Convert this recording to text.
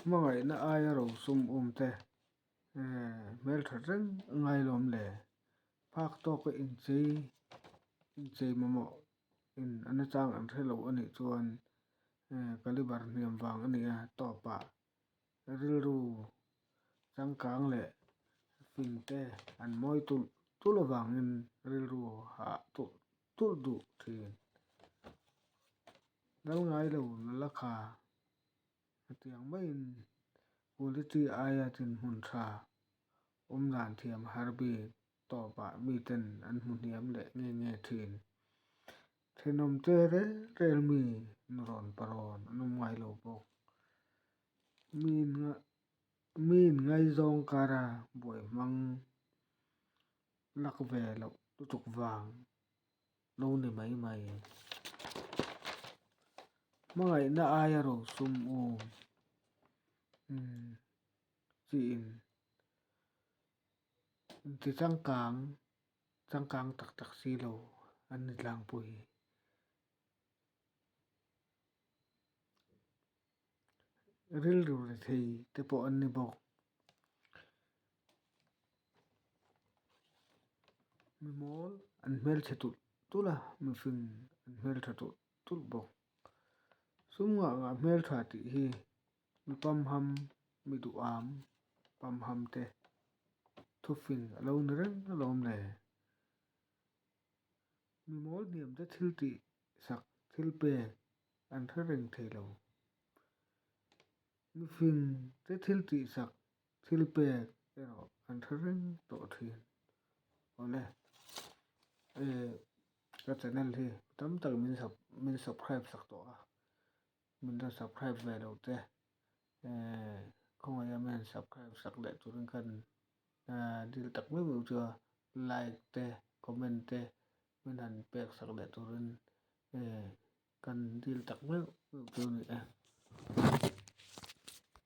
mà ngày na ai rồi sum te mel thật răng ngay lom lệ phác to cái in chơi mà mọ in anh chang anh thấy lâu anh ấy chuan caliber niệm vàng anh ấy to pa ril ru chang kang lệ fin te anh moi tu lo vàng in ril ru ha tu du thì dal ngai lo la kha tiang mai in quality aya tin hun tha dan thiam harbi to pa mi ten an hun hiam le nge thin thenom te realme ron paron anum ngai lo bok min ngai zong kara boi mang lak ve lo tu tuk wang lo ni mai mangai na aya ro sum chi in ti chang kang tak si lo an ni tlang pui ril ru le thei te po an ni bok mi mol an mel chetu tula mi fin an mel thatu tul bok sum nga mel tha ti hi mi pam ham mi du am pam ham te thu fin alo ni reng alom le mi mol niam te thil ti sak thil pe an tha reng thei lo mi fin te thil ti sak thil pe ero an tha reng to thin ole cái channel thì tấm từ mình subscribe sak to mình đã subscribe về đầu te không ai mình subscribe sak để tụi mình cần đi tắt mấy video chưa like te comment te mình hành bẹc sak để tụi mình cần đi tắt mấy video nữa